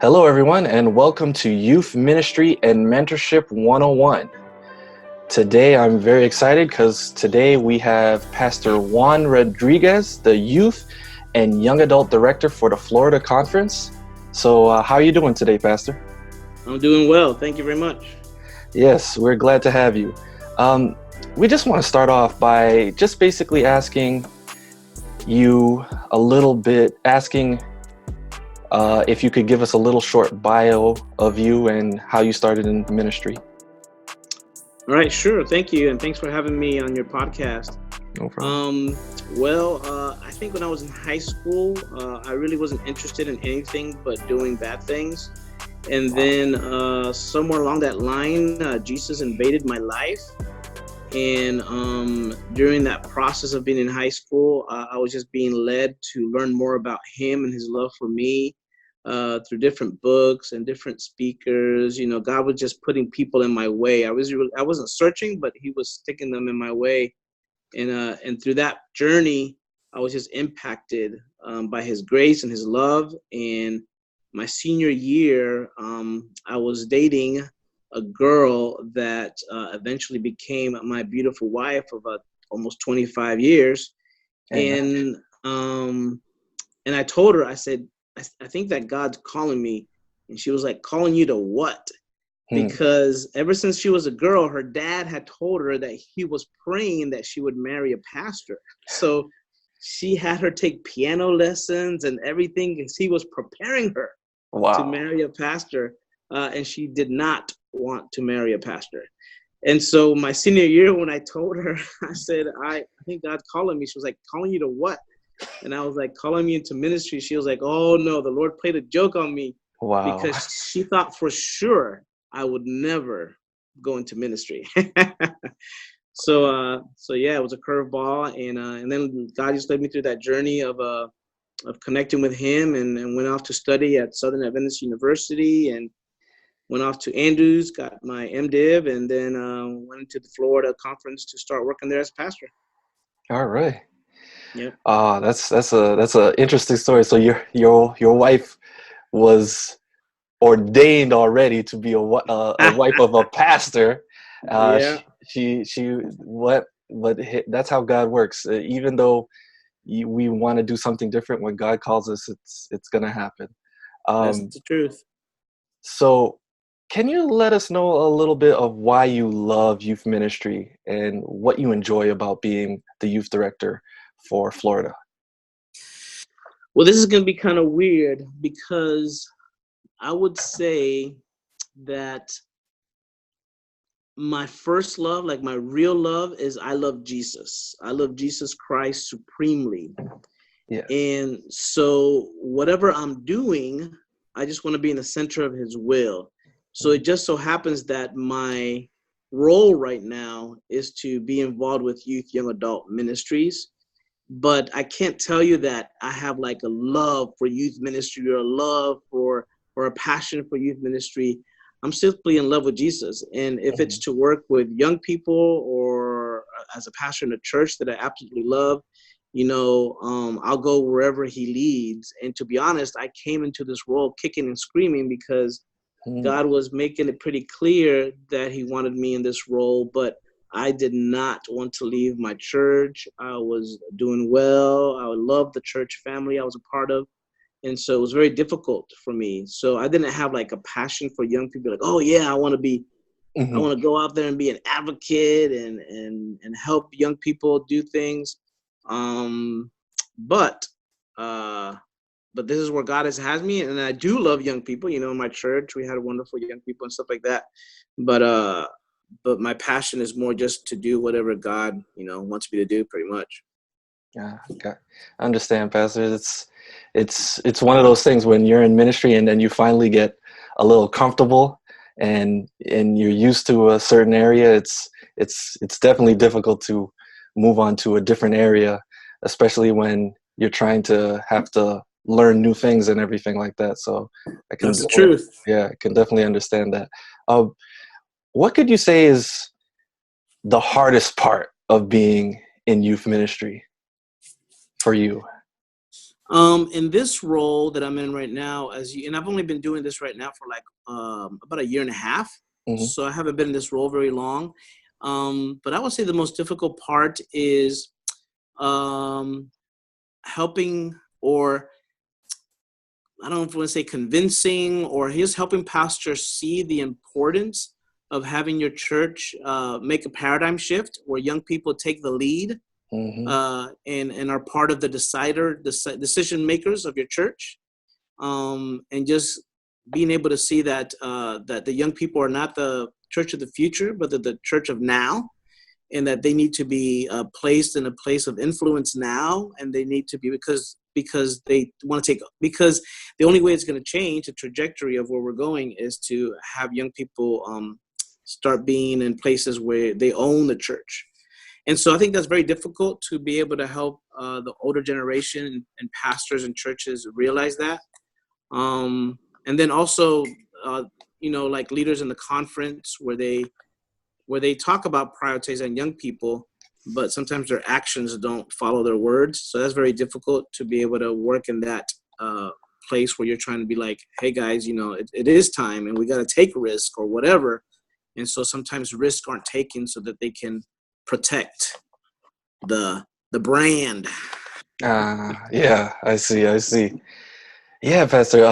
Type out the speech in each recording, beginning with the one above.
Hello, everyone, and welcome to Youth Ministry and Mentorship 101. Today, I'm very excited because today we have Pastor Juan Rodriguez, the Youth and Young Adult Director for the Florida Conference. So, how are you doing today, Pastor? I'm doing well. Thank you very much. Yes, we're glad to have you. We just want to start off by just basically asking you a little bit, if you could give us a little short bio of you and how you started in ministry. All right, sure. Thank you. And thanks for having me on your podcast. No problem. I think when I was in high school, I really wasn't interested in anything but doing bad things. And then somewhere along that line, Jesus invaded my life. And during that process of being in high school, I was just being led to learn more about him and his love for me through different books and different speakers. You know, God was just putting people in my way. I wasn't searching, but he was sticking them in my way. And through that journey, I was just impacted by his grace and his love. And my senior year, I was dating a girl that eventually became my beautiful wife of almost 25 years. And I told her, I said, I think that God's calling me. And she was like, calling you to what? Because ever since she was a girl, her dad had told her that he was praying that she would marry a pastor. So she had her take piano lessons and everything because he was preparing her to marry a pastor. And she did not want to marry a pastor. And so my senior year, when I told her, I said, I think God's calling me. She was like, calling you to what? And I was like, calling me into ministry. She was like, oh no, the Lord played a joke on me. Wow. Because she thought for sure I would never go into ministry. So yeah, it was a curveball. And then God just led me through that journey of connecting with him and went off to study at Southern Adventist University and went off to Andrews, got my MDiv, and then went into the Florida conference to start working there as pastor. All right. Yeah. That's a interesting story. So your wife was ordained already to be a wife of a pastor. Yeah. But that's how God works. Even though we want to do something different, when God calls us, it's gonna happen. That's the truth. So, can you let us know a little bit of why you love youth ministry and what you enjoy about being the youth director for Florida? Well, this is going to be kind of weird because I would say that my first love, like my real love, is I love Jesus. I love Jesus Christ supremely. Yeah. And so whatever I'm doing, I just want to be in the center of his will. So it just so happens that my role right now is to be involved with youth, young adult ministries. But I can't tell you that I have like a love for youth ministry or a love or a passion for youth ministry. I'm simply in love with Jesus. And if it's to work with young people or as a pastor in a church that I absolutely love, I'll go wherever he leads. And to be honest, I came into this role kicking and screaming because God was making it pretty clear that he wanted me in this role, but I did not want to leave my church. I was doing well. I loved the church family I was a part of. And so it was very difficult for me. So I didn't have like a passion for young people. Like, oh yeah, I want to go out there and be an advocate and help young people do things. But this is where God has me, and I do love young people. You know, in my church, we had wonderful young people and stuff like that. But my passion is more just to do whatever God, wants me to do, pretty much. Yeah, okay. I understand, Pastor. It's one of those things when you're in ministry and then you finally get a little comfortable and you're used to a certain area. It's definitely difficult to move on to a different area, especially when you're trying to have to learn new things and everything like that. So That's the truth. Yeah, I can definitely understand that. What could you say is the hardest part of being in youth ministry for you? In this role that I'm in right now, and I've only been doing this right now for like about a year and a half, Hmm. so I haven't been in this role very long. But I would say the most difficult part is um, helping, or I don't know if I want to say convincing, or just helping pastors see the importance of having your church make a paradigm shift where young people take the lead Hmm. and are part of the decision makers of your church, and just being able to see that the young people are not the church of the future, but the church of now, and that they need to be placed in a place of influence now, and they need to be because they want to take because the only way it's going to change the trajectory of where we're going is to have young people start being in places where they own the church. And so I think that's very difficult to be able to help the older generation and pastors and churches realize that. And then also, uh, like leaders in the conference where they talk about prioritizing young people, but sometimes their actions don't follow their words. So that's very difficult to be able to work in that uh, place where you're trying to be like, hey guys, it is time and we got to take risk or whatever. And so sometimes risks aren't taken so that they can protect the brand. Yeah, I see. I see. Yeah, Pastor.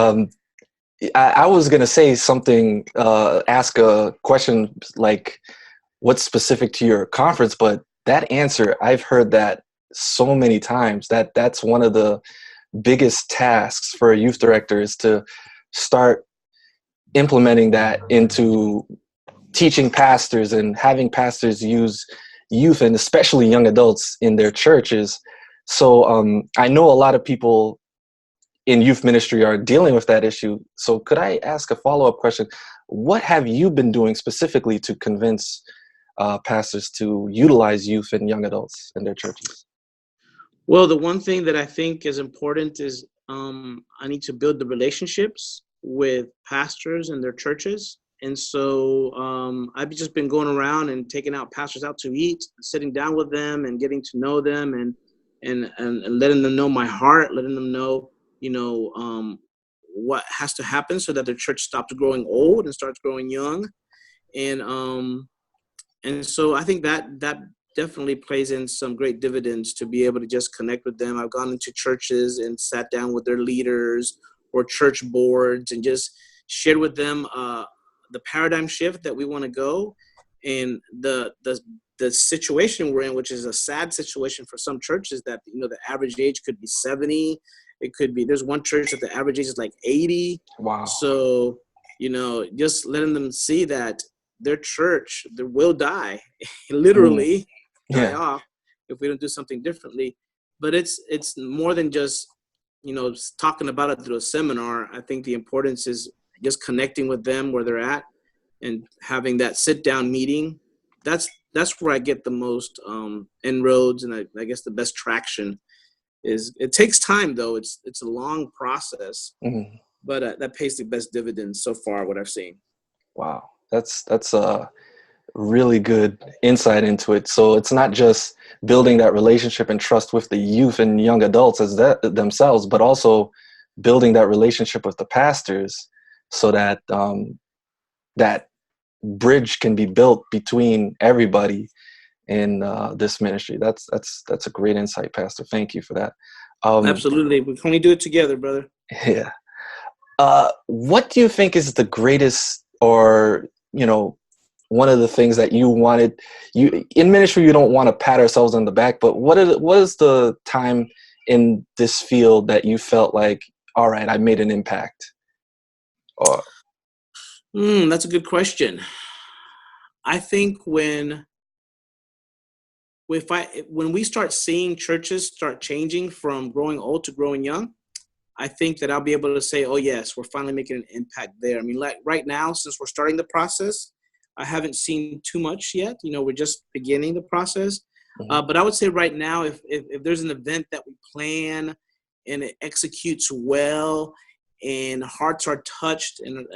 I was gonna say something, ask a question like, "What's specific to your conference?" But that answer, I've heard that so many times. That's one of the biggest tasks for a youth director is to start implementing that into teaching pastors and having pastors use youth and especially young adults in their churches. So I know a lot of people in youth ministry are dealing with that issue. So could I ask a follow-up question? What have you been doing specifically to convince pastors to utilize youth and young adults in their churches? Well, the one thing that I think is important is I need to build the relationships with pastors and their churches. And so I've just been going around and taking out pastors out to eat, sitting down with them and getting to know them, and letting them know my heart, letting them know, what has to happen so that their church stops growing old and starts growing young. And so I think that definitely plays in some great dividends to be able to just connect with them. I've gone into churches and sat down with their leaders or church boards and just shared with them the paradigm shift that we want to go, and the situation we're in, which is a sad situation for some churches, that the average age could be 70. It could be, there's one church that the average age is like 80. Wow. So just letting them see that their church will die, Mm, literally die yeah. off if we don't do something differently. But it's more than just talking about it through a seminar. I think the importance is just connecting with them where they're at and having that sit down meeting. That's where I get the most inroads, and I guess the best traction. Is it takes time though. It's a long process, Mhm. but that pays the best dividends so far, what I've seen. Wow. That's a really good insight into it. So it's not just building that relationship and trust with the youth and young adults as that themselves, but also building that relationship with the pastors so that that bridge can be built between everybody in this ministry. That's a great insight, Pastor. Thank you for that. Um, Absolutely. We can only do it together, brother. yeah. What do you think is the greatest, or one of the things that you wanted? You in ministry, you don't want to pat ourselves on the back, but what is the time in this field that you felt like, all right, I made an impact? Or That's a good question. I think when we start seeing churches start changing from growing old to growing young, I think that I'll be able to say, oh yes, we're finally making an impact there. I mean, like right now, since we're starting the process, I haven't seen too much yet. We're just beginning the process. Mhm. But I would say right now, if there's an event that we plan and it executes well, and hearts are touched, and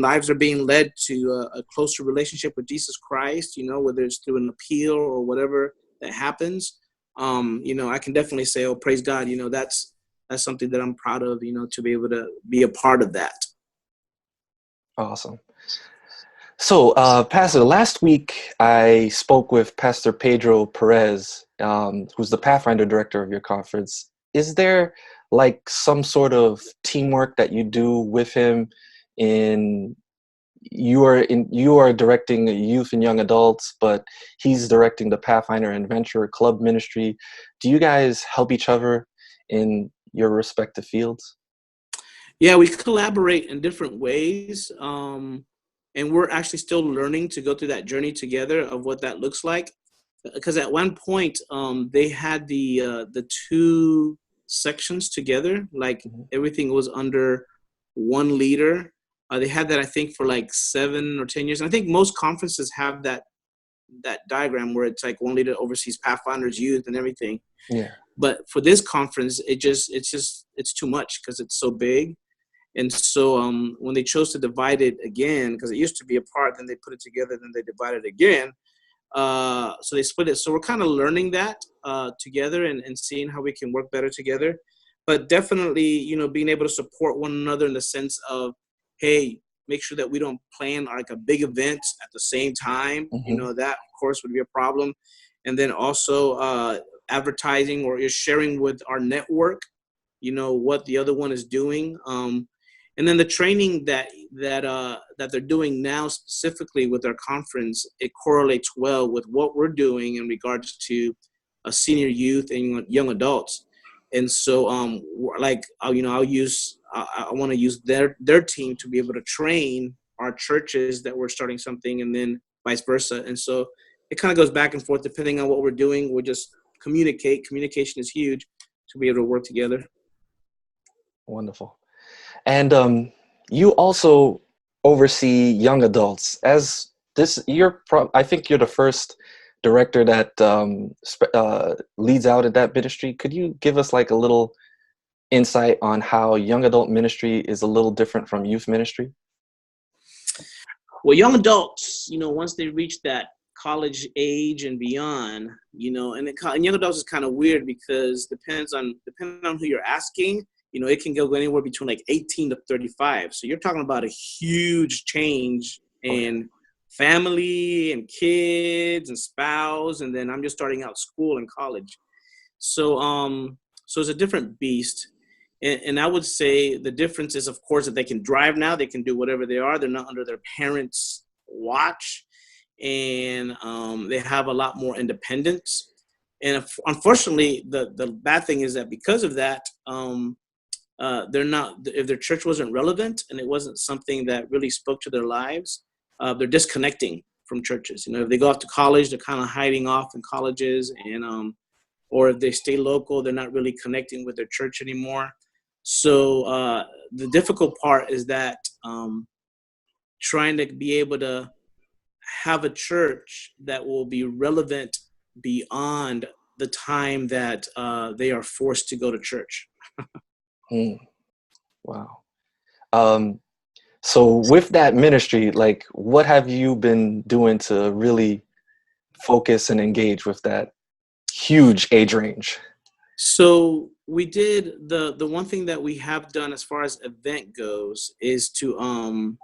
lives are being led to a closer relationship with Jesus Christ, whether it's through an appeal or whatever that happens, I can definitely say, oh, praise God, that's something that I'm proud of, to be able to be a part of that. Awesome. So, Pastor, last week I spoke with Pastor Pedro Perez, who's the Pathfinder director of your conference. Is there like some sort of teamwork that you do with him you are directing youth and young adults, but he's directing the Pathfinder and Adventure Club ministry. Do you guys help each other in your respective fields? Yeah, we collaborate in different ways. And we're actually still learning to go through that journey together of what that looks like. Because at one point, they had the two sections together, like everything was under one leader. They had that, I think, for like 7 or 10 years. And I think most conferences have that diagram where it's like one leader oversees Pathfinders, youth, and everything. Yeah. But for this conference, it's too much because it's so big. And so when they chose to divide it again, because it used to be apart, then they put it together, then they divided it again. So they split it. So we're kind of learning that together and seeing how we can work better together. But definitely, being able to support one another in the sense of, hey, make sure that we don't plan like a big event at the same time. That, of course, would be a problem. And then also advertising or you're sharing with our network, what the other one is doing. And then the training that they're doing now specifically with our conference, it correlates well with what we're doing in regards to senior youth and young adults. And so, I want to use their team to be able to train our churches that we're starting something, and then vice versa. And so it kind of goes back and forth depending on what we're doing. We'll just communicate. Communication is huge to be able to work together. Wonderful. And you also oversee young adults. As this, I think you're the first director that leads out at that ministry. Could you give us like a little insight on how young adult ministry is a little different from youth ministry? Well, young adults, once they reach that college age and beyond, and young adults is kind of weird because depending on who you're asking, it can go anywhere between like 18 to 35. So you're talking about a huge change in family and kids and spouse. And then I'm just starting out school and college. So it's a different beast. And I would say the difference is, of course, that they can drive now. They can do whatever they are. They're not under their parents' watch. And they have a lot more independence. And unfortunately, the bad thing is that because of that, they're not, if their church wasn't relevant and it wasn't something that really spoke to their lives, they're disconnecting from churches. If they go off to college, they're kind of hiding off in colleges, and or if they stay local, they're not really connecting with their church anymore. So the difficult part is that trying to be able to have a church that will be relevant beyond the time that they are forced to go to church. Wow. So with that ministry, like, what have you been doing to really focus and engage with that huge age range? So we did the one thing that we have done as far as event goes is to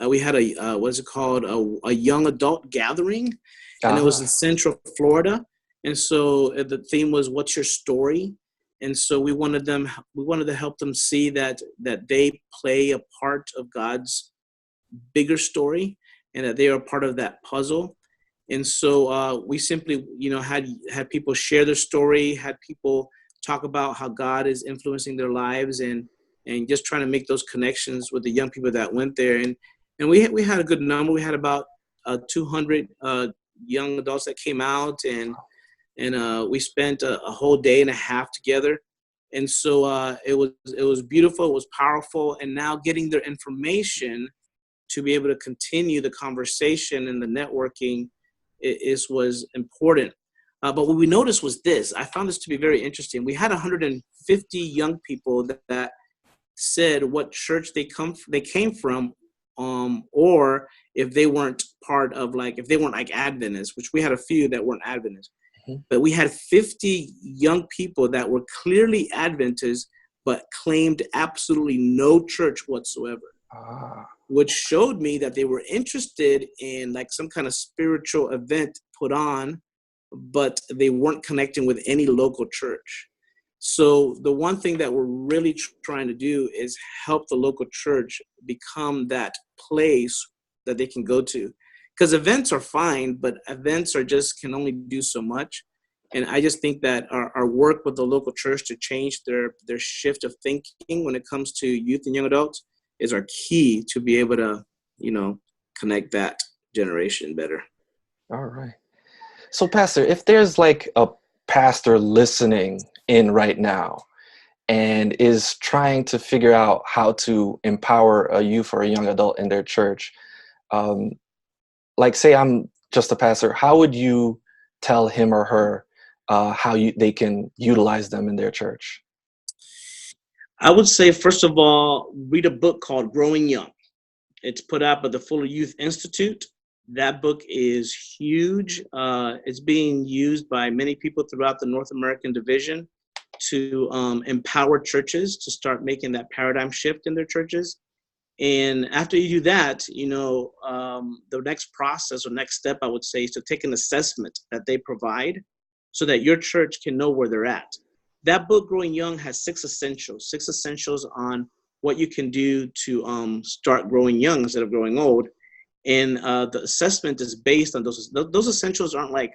we had a what's it called, a young adult gathering, and it was in Central Florida. And so the theme was, "What's your story?" And so we wanted to help them see that they play a part of God's bigger story, and that they are part of that puzzle. And so we simply, had people share their story, had people talk about how God is influencing their lives, and just trying to make those connections with the young people that went there. And we had a good number. We had about 200 young adults that came out, and we spent a whole day and a half together. And so it was beautiful. It was powerful. And now getting their information to be able to continue the conversation and the networking was important. But what we noticed was this. I found this to be very interesting. We had 150 young people that said what church they came from, or if they weren't part of, like, if they weren't like Adventists, which we had a few that weren't Adventists. But we had 50 young people that were clearly Adventists, but claimed absolutely no church whatsoever, Ah, which showed me that they were interested in like some kind of spiritual event put on, but they weren't connecting with any local church. So the one thing that we're really trying to do is help the local church become that place that they can go to. Because events are fine, but events are just can only do so much. And I just think that our work with the local church to change their shift of thinking when it comes to youth and young adults is our key to be able to, you know, connect that generation better. all right. So, Pastor, if there's like a pastor listening in right now and is trying to figure out how to empower a youth or a young adult in their church, um, like say I'm just a pastor, how would you tell him or her they can utilize them in their church? I would say, first of all, read a book called Growing Young. It's put out by the Fuller Youth Institute. That book is huge. It's being used by many people throughout the North American division to empower churches to start making that paradigm shift in their churches. And after you do that, you know, the next process or next step, I would say, is to take an assessment that they provide so that your church can know where they're at. That book, Growing Young, has six essentials on what you can do to start growing young instead of growing old. And the assessment is based on those. Those essentials aren't like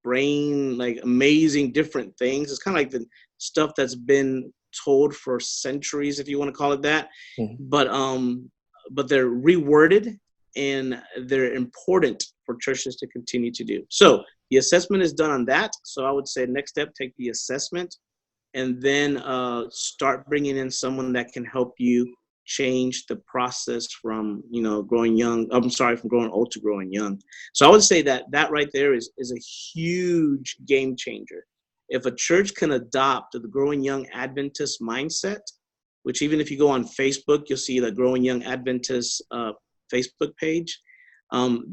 brain, like amazing different things. It's kind of like the stuff that's been told for centuries, if you want to call it that. Mhm. But they're reworded and they're important for churches to continue to do. So the assessment is done on that. So I would say next step, take the assessment and then start bringing in someone that can help you change the process from, you know, growing young. I'm sorry, from growing old to growing young. So I would say that that right there is a huge game changer. If a church can adopt the growing young Adventist mindset, which even if you go on Facebook, you'll see the growing young Adventist Facebook page.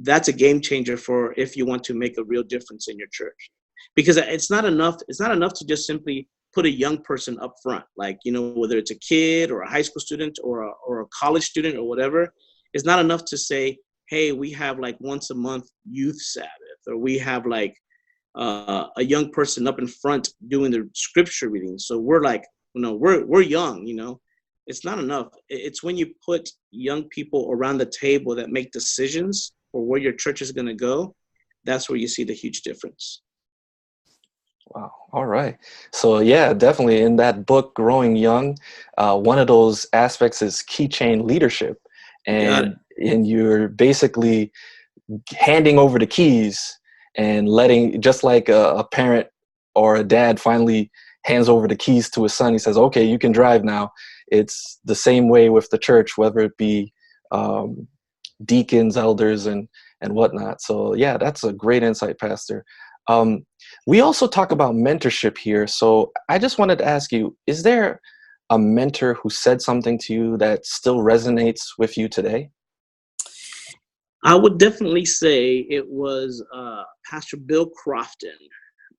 That's a game changer for if you want to make a real difference in your church, because it's not enough. It's not enough to just simply put a young person up front, like, you know, whether it's a kid or a high school student or a college student or whatever. It's not enough to say, hey, we have like once a month youth Sabbath, or we have like a young person up in front doing the scripture reading. So we're like, you know, we're young, you know. It's not enough. It's when you put young people around the table that make decisions for where your church is going to go. That's where you see the huge difference. Wow. All right. So yeah, definitely in that book, Growing Young, one of those aspects is keychain leadership, You got it. and you're basically handing over the keys and letting, just like a parent or a dad finally hands over the keys to his son. He says, "Okay, you can drive now." It's the same way with the church, whether it be um, deacons, elders, and whatnot. So yeah, that's a great insight, Pastor. Um, we also talk about mentorship here. So I just wanted to ask you, is there a mentor who said something to you that still resonates with you today? I would definitely say it was Pastor Bill Crofton.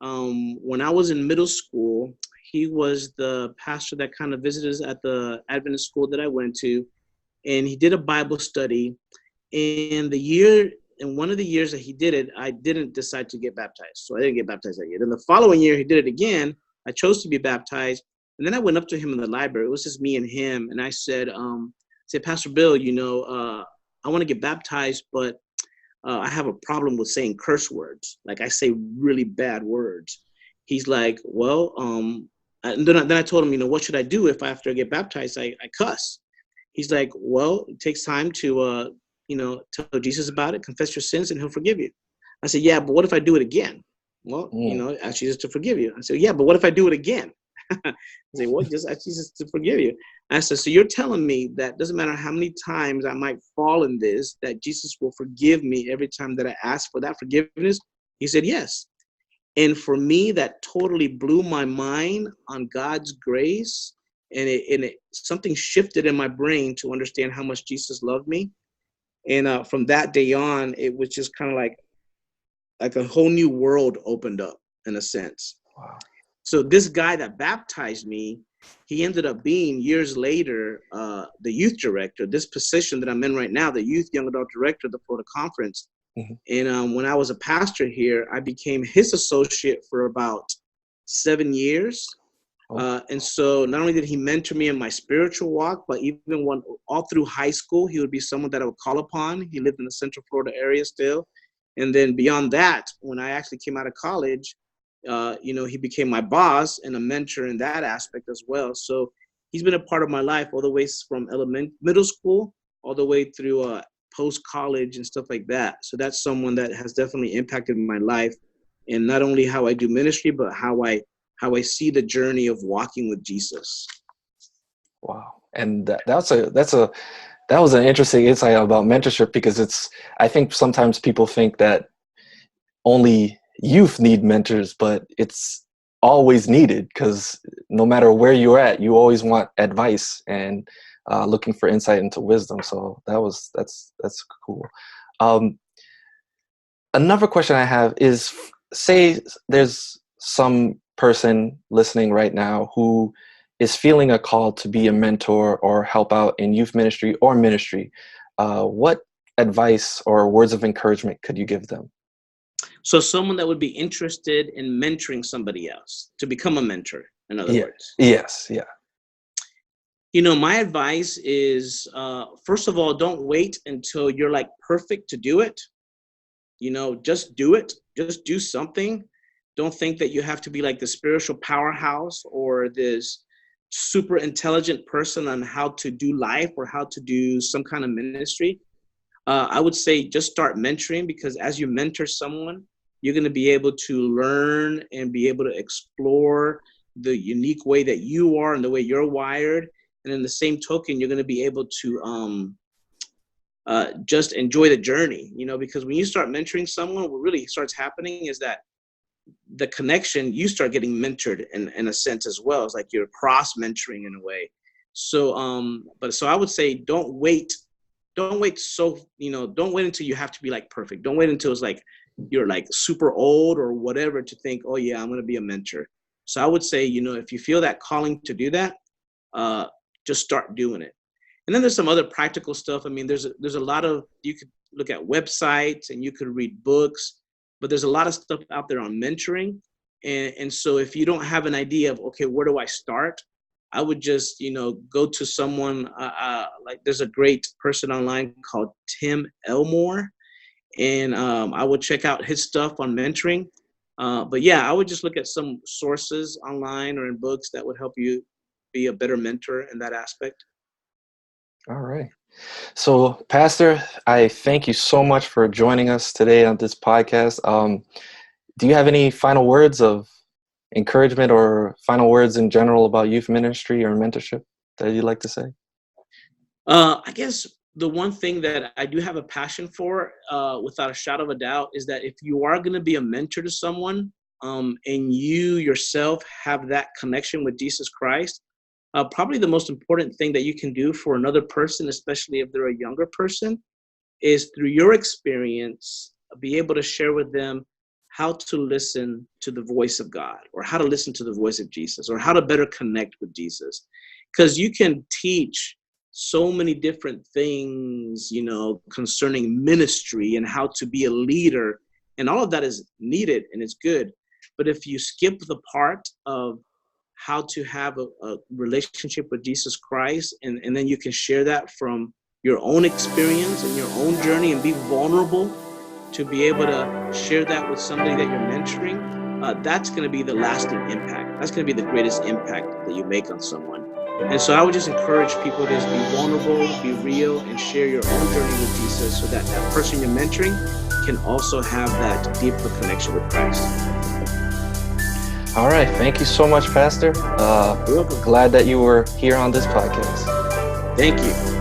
When I was in middle school, he was the pastor that kind of visited us at the Adventist school that I went to, and he did a Bible study. And in one of the years that he did it, I didn't decide to get baptized, so I didn't get baptized that year. Then the following year, he did it again. I chose to be baptized, and then I went up to him in the library. It was just me and him, and I said, Pastor Bill, you know, I want to get baptized, but I have a problem with saying curse words. Like I say really bad words. He's like, well, and then I told him, you know, what should I do if after I get baptized, I cuss? He's like, well, it takes time to, you know, tell Jesus about it, confess your sins, and he'll forgive you. I said, yeah, but what if I do it again? Well, you Mm, know, ask Jesus to forgive you. I said, yeah, but what if I do it again? I said, well, just ask Jesus to forgive you. I said, so you're telling me that doesn't matter how many times I might fall in this, that Jesus will forgive me every time that I ask for that forgiveness? He said, yes. And for me, that totally blew my mind on God's grace. And something shifted in my brain to understand how much Jesus loved me. And from that day on, it was just kind of like a whole new world opened up in a sense. wow. So this guy that baptized me, he ended up being years later the youth director, this position that I'm in right now, the youth young adult director of the Florida Conference. Mhm. And when I was a pastor here, I became his associate for about 7 years. Oh, And so not only did he mentor me in my spiritual walk, but even when all through high school, he would be someone that I would call upon. He lived in the Central Florida area still. And then beyond that, when I actually came out of college, he became my boss and a mentor in that aspect as well. So he's been a part of my life all the way from middle school, all the way through post-college and stuff like that. So that's someone that has definitely impacted my life, and not only how I do ministry, but how I see the journey of walking with Jesus. wow. And that was an interesting insight about mentorship, because I think sometimes people think that only youth need mentors, but it's always needed, because no matter where you're at, you always want advice and looking for insight into wisdom. So that's cool. Um, Another question I have is, say there's some person listening right now who is feeling a call to be a mentor or help out in youth ministry or ministry. What advice or words of encouragement could you give them? So someone that would be interested in mentoring somebody else to become a mentor, in other Yeah. words. Yes. Yeah. My advice is, first of all, don't wait until you're like perfect to do it. Just do it. Just do something. Don't think that you have to be like the spiritual powerhouse or this super intelligent person on how to do life or how to do some kind of ministry. I would say just start mentoring, because as you mentor someone, you're going to be able to learn and be able to explore the unique way that you are and the way you're wired. And in the same token, you're going to be able to just enjoy the journey, because when you start mentoring someone, what really starts happening is that the connection, you start getting mentored in a sense as well. It's like you're cross mentoring in a way. So, so I would say don't wait. Don't wait don't wait until you have to be like perfect. Don't wait until it's like you're like super old or whatever to think, oh yeah, I'm going to be a mentor. So I would say, if you feel that calling to do that, just start doing it. And then there's some other practical stuff. I mean, there's a lot of, you could look at websites and you could read books, but there's a lot of stuff out there on mentoring. And so if you don't have an idea of, okay, where do I start? I would just, go to someone, like there's a great person online called Tim Elmore, and I would check out his stuff on mentoring. But yeah, I would just look at some sources online or in books that would help you be a better mentor in that aspect. All right. So, Pastor, I thank you so much for joining us today on this podcast. Do you have any final words of encouragement or final words in general about youth ministry or mentorship that you'd like to say? I guess the one thing that I do have a passion for, without a shadow of a doubt, is that if you are going to be a mentor to someone, and you yourself have that connection with Jesus Christ, probably the most important thing that you can do for another person, especially if they're a younger person, is through your experience, be able to share with them how to listen to the voice of God, or how to listen to the voice of Jesus, or how to better connect with Jesus. Because you can teach so many different things, concerning ministry and how to be a leader. And all of that is needed and it's good. But if you skip the part of how to have a relationship with Jesus Christ, and then you can share that from your own experience and your own journey and be vulnerable to be able to share that with somebody that you're mentoring, that's going to be the lasting impact. That's going to be the greatest impact that you make on someone. And so I would just encourage people to just be vulnerable, be real, and share your own journey with Jesus, so that that person you're mentoring can also have that deeper connection with Christ. All right. Thank you so much, Pastor. You're welcome. Glad that you were here on this podcast. Thank you.